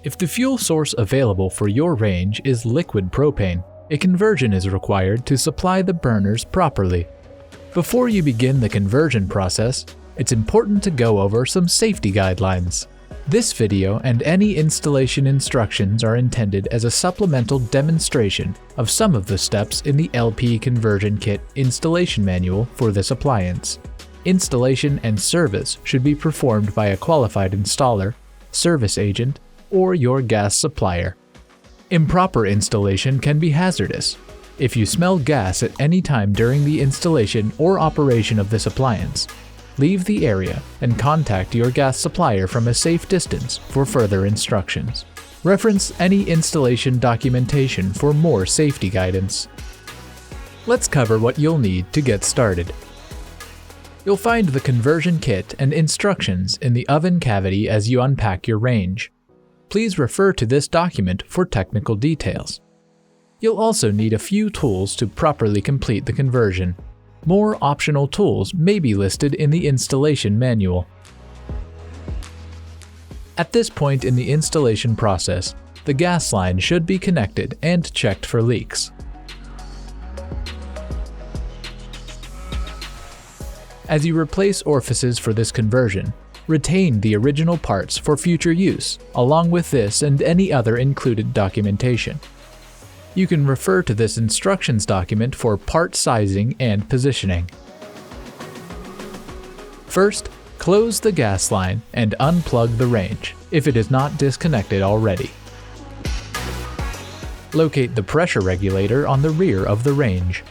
If the fuel source available for your range is liquid propane, a conversion is required to supply the burners properly. Before you begin the conversion process, it's important to go over some safety guidelines. This video and any installation instructions are intended as a supplemental demonstration of some of the steps in the LP conversion kit installation manual for this appliance. Installation and service should be performed by a qualified installer, service agent, or your gas supplier. Improper installation can be hazardous. If you smell gas at any time during the installation or operation of this appliance, leave the area and contact your gas supplier from a safe distance for further instructions. Reference any installation documentation for more safety guidance. Let's cover what you'll need to get started. You'll find the conversion kit and instructions in the oven cavity as you unpack your range. Please refer to this document for technical details. You'll also need a few tools to properly complete the conversion. More optional tools may be listed in the installation manual. At this point in the installation process, the gas line should be connected and checked for leaks. As you replace orifices for this conversion, retain the original parts for future use, along with this and any other included documentation. You can refer to this instructions document for part sizing and positioning. First, close the gas line and unplug the range, if it is not disconnected already. Locate the pressure regulator on the rear of the range.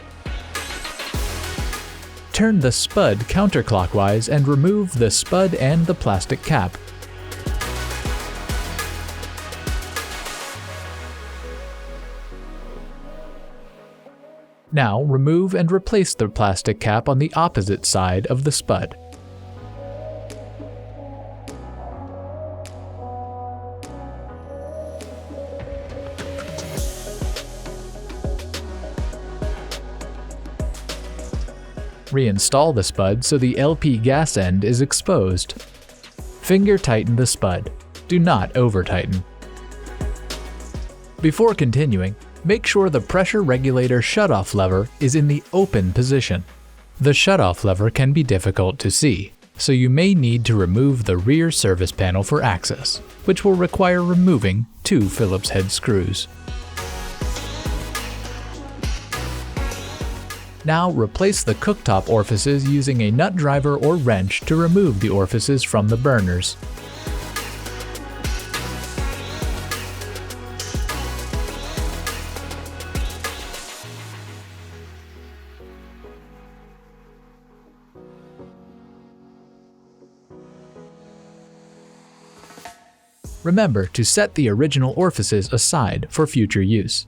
Turn the spud counterclockwise and remove the spud and the plastic cap. Now remove and replace the plastic cap on the opposite side of the spud. Reinstall the spud so the LP gas end is exposed. Finger tighten the spud. Do not over-tighten. Before continuing, make sure the pressure regulator shutoff lever is in the open position. The shutoff lever can be difficult to see, so you may need to remove the rear service panel for access, which will require removing 2 Phillips head screws. Now replace the cooktop orifices using a nut driver or wrench to remove the orifices from the burners. Remember to set the original orifices aside for future use.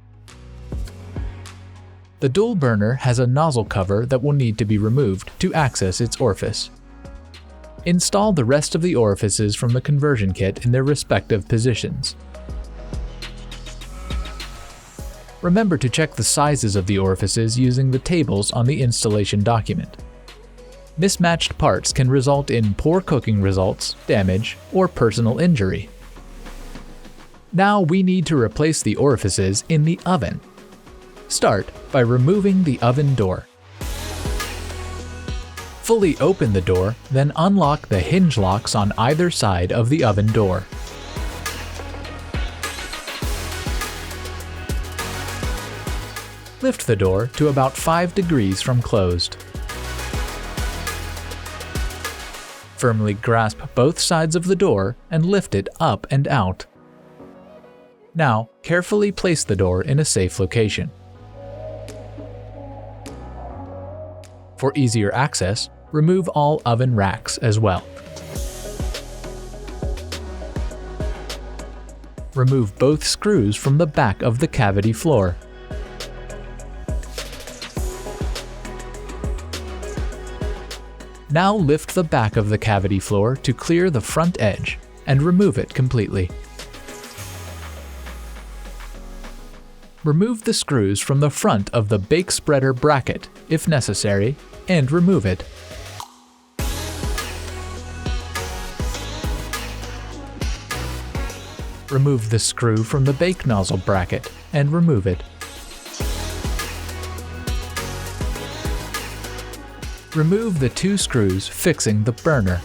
The dual burner has a nozzle cover that will need to be removed to access its orifice. Install the rest of the orifices from the conversion kit in their respective positions. Remember to check the sizes of the orifices using the tables on the installation document. Mismatched parts can result in poor cooking results, damage, or personal injury. Now we need to replace the orifices in the oven. Start by removing the oven door. Fully open the door, then unlock the hinge locks on either side of the oven door. Lift the door to about 5 degrees from closed. Firmly grasp both sides of the door and lift it up and out. Now, carefully place the door in a safe location. For easier access, remove all oven racks as well. Remove both screws from the back of the cavity floor. Now lift the back of the cavity floor to clear the front edge and remove it completely. Remove the screws from the front of the bake spreader bracket, if necessary, and remove it. Remove the screw from the bake nozzle bracket and remove it. Remove the 2 screws fixing the burner.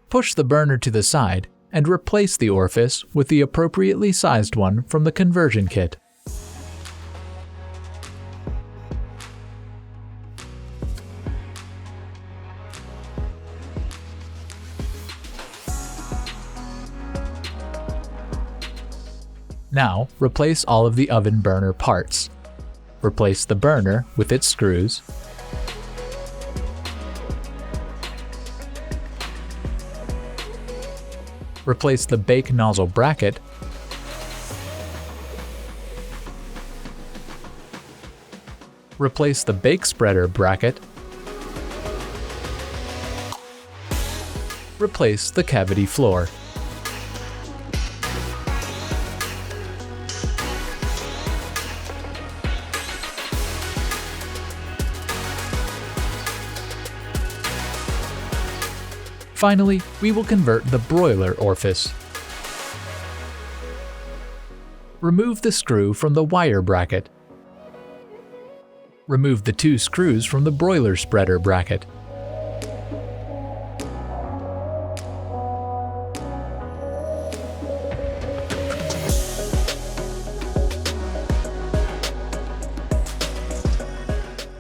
Push the burner to the side and replace the orifice with the appropriately sized one from the conversion kit. Now, replace all of the oven burner parts. Replace the burner with its screws. Replace the bake nozzle bracket. Replace the bake spreader bracket. Replace the cavity floor. Finally, we will convert the broiler orifice. Remove the screw from the wire bracket. Remove the 2 screws from the broiler spreader bracket.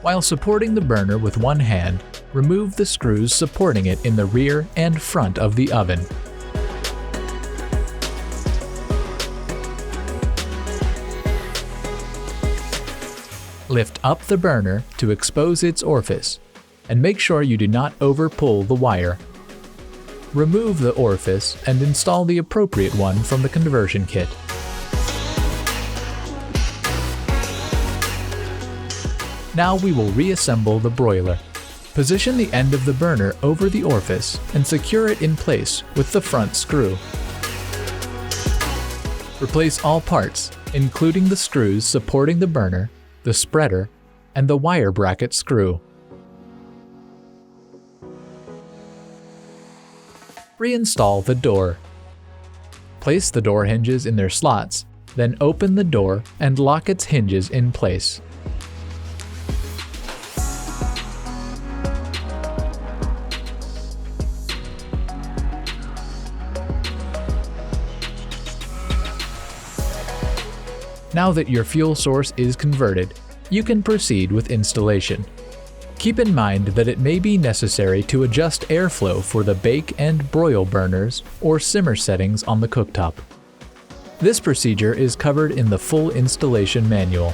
While supporting the burner with one hand, remove the screws supporting it in the rear and front of the oven. Lift up the burner to expose its orifice, and make sure you do not over-pull the wire. Remove the orifice and install the appropriate one from the conversion kit. Now we will reassemble the broiler. Position the end of the burner over the orifice and secure it in place with the front screw. Replace all parts, including the screws supporting the burner, the spreader, and the wire bracket screw. Reinstall the door. Place the door hinges in their slots, then open the door and lock its hinges in place. Now that your fuel source is converted, you can proceed with installation. Keep in mind that it may be necessary to adjust airflow for the bake and broil burners or simmer settings on the cooktop. This procedure is covered in the full installation manual.